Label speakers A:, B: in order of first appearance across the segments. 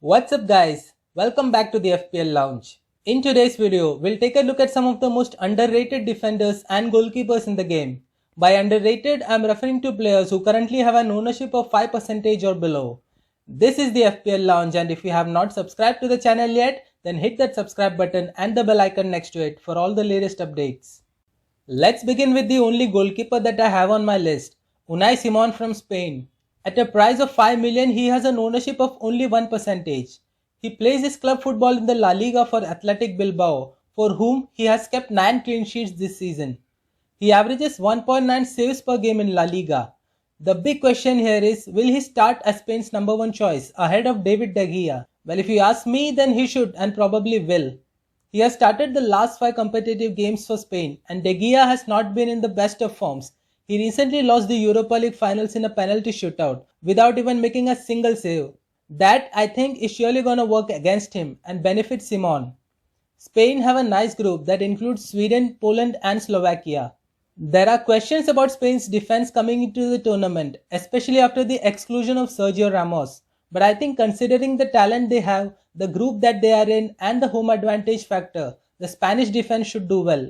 A: What's up guys? Welcome back to the FPL Lounge. In today's video, we'll take a look at some of the most underrated defenders and goalkeepers in the game. By underrated, I'm referring to players who currently have an ownership of 5% or below. This is the FPL Lounge, and if you have not subscribed to the channel yet, then hit that subscribe button and the bell icon next to it for all the latest updates. Let's begin with the only goalkeeper that I have on my list, Unai Simon from Spain. At a price of 5 million, he has an ownership of only 1%. He plays his club football in the La Liga for Athletic Bilbao, for whom he has kept 9 clean sheets this season. He averages 1.9 saves per game in La Liga. The big question here is, will he start as Spain's number one choice ahead of David De Gea? Well, if you ask me, then he should and probably will. He has started the last 5 competitive games for Spain, and De Gea has not been in the best of forms. He recently lost the Europa League finals in a penalty shootout without even making a single save. That, I think, is surely gonna work against him and benefit Simon. Spain have a nice group that includes Sweden, Poland and Slovakia. There are questions about Spain's defense coming into the tournament, especially after the exclusion of Sergio Ramos. But I think considering the talent they have, the group that they are in and the home advantage factor, the Spanish defense should do well.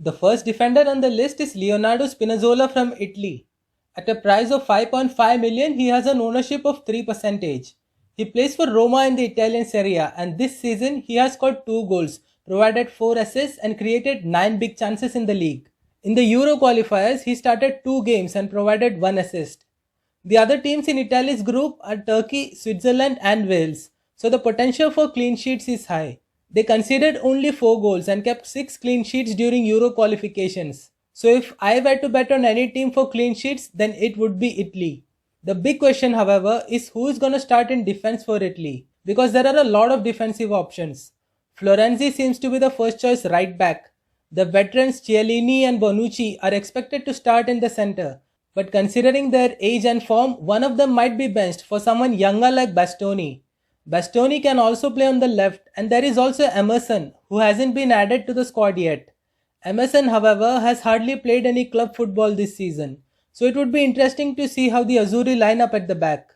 A: The first defender on the list is Leonardo Spinazzola from Italy. At a price of 5.5 million, he has an ownership of 3%. He plays for Roma in the Italian Serie A, and this season he has scored 2 goals, provided 4 assists and created 9 big chances in the league. In the Euro qualifiers, he started 2 games and provided 1 assist. The other teams in Italy's group are Turkey, Switzerland and Wales, so the potential for clean sheets is high. They conceded only 4 goals and kept 6 clean sheets during Euro qualifications. So if I were to bet on any team for clean sheets, then it would be Italy. The big question, however, is who is going to start in defense for Italy, because there are a lot of defensive options. Florenzi seems to be the first choice right back. The veterans Chiellini and Bonucci are expected to start in the center, but considering their age and form, one of them might be benched for someone younger like Bastoni. Bastoni can also play on the left, and there is also Emerson, who hasn't been added to the squad yet. Emerson, however, has hardly played any club football this season, so it would be interesting to see how the Azzurri line up at the back.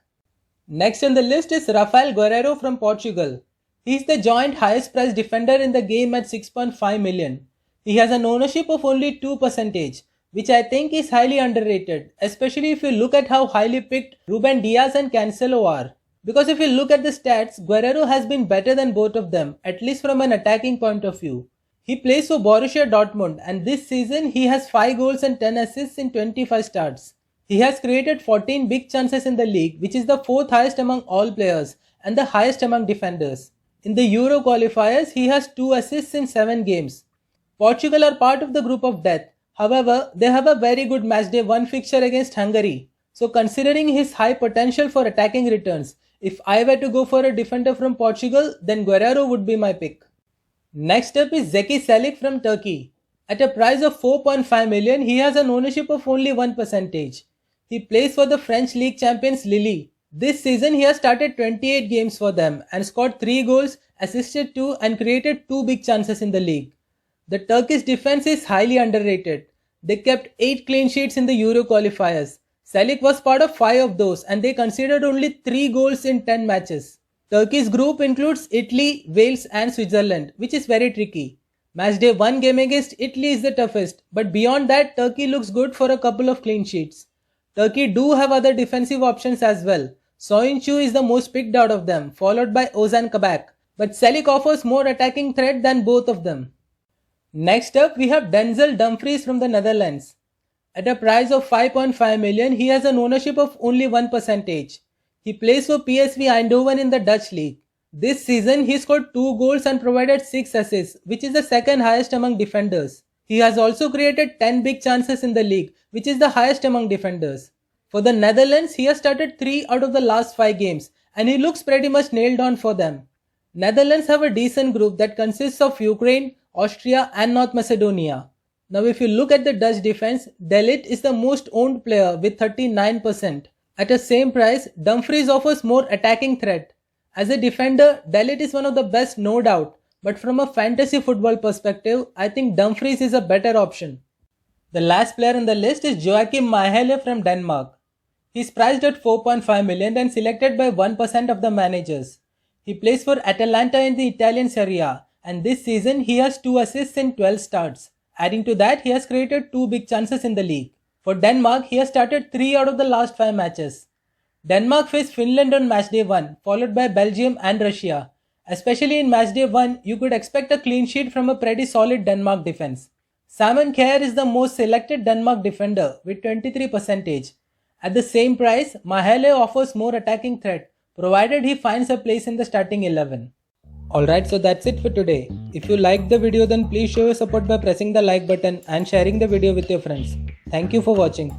A: Next on the list is Rafael Guerreiro from Portugal. He is the joint highest priced defender in the game at 6.5 million. He has an ownership of only 2%, which I think is highly underrated, especially if you look at how highly picked Ruben Diaz and Cancelo are. Because if you look at the stats, Guerreiro has been better than both of them, at least from an attacking point of view. He plays for Borussia Dortmund, and this season he has 5 goals and 10 assists in 25 starts. He has created 14 big chances in the league, which is the 4th highest among all players and the highest among defenders. In the Euro qualifiers, he has 2 assists in 7 games. Portugal are part of the group of death. However, they have a very good matchday 1 fixture against Hungary. So considering his high potential for attacking returns, if I were to go for a defender from Portugal, then Guerreiro would be my pick. Next up is Zeki Çelik from Turkey. At a price of 4.5 million, he has an ownership of only 1%. He plays for the French league champions Lille. This season he has started 28 games for them and scored 3 goals, assisted 2 and created 2 big chances in the league. The Turkish defense is highly underrated. They kept 8 clean sheets in the Euro qualifiers. Çelik was part of 5 of those, and they conceded only 3 goals in 10 matches. Turkey's group includes Italy, Wales and Switzerland, which is very tricky. Matchday 1 game against Italy is the toughest, but beyond that Turkey looks good for a couple of clean sheets. Turkey do have other defensive options as well. Soyuncu is the most picked out of them, followed by Ozan Kabak, but Çelik offers more attacking threat than both of them. Next up we have Denzel Dumfries from the Netherlands. At a price of 5.5 million, he has an ownership of only 1%. He plays for PSV Eindhoven in the Dutch league. This season, he scored 2 goals and provided 6 assists, which is the 2nd highest among defenders. He has also created 10 big chances in the league, which is the highest among defenders. For the Netherlands, he has started 3 out of the last 5 games, and he looks pretty much nailed on for them. Netherlands have a decent group that consists of Ukraine, Austria and North Macedonia. Now if you look at the Dutch defense, De Ligt is the most owned player with 39%. At the same price, Dumfries offers more attacking threat. As a defender, De Ligt is one of the best, no doubt, but from a fantasy football perspective, I think Dumfries is a better option. The last player on the list is Joachim Mahele from Denmark. He is priced at 4.5 million and selected by 1% of the managers. He plays for Atalanta in the Italian Serie A, and this season he has 2 assists in 12 starts. Adding to that, he has created 2 big chances in the league. For Denmark, he has started 3 out of the last 5 matches. Denmark faced Finland on matchday 1, followed by Belgium and Russia. Especially in matchday 1, you could expect a clean sheet from a pretty solid Denmark defense. Simon Kjær is the most selected Denmark defender with 23%. At the same price, Mahele offers more attacking threat, provided he finds a place in the starting 11. Alright, so that's it for today. If you liked the video, then please show your support by pressing the like button and sharing the video with your friends. Thank you for watching.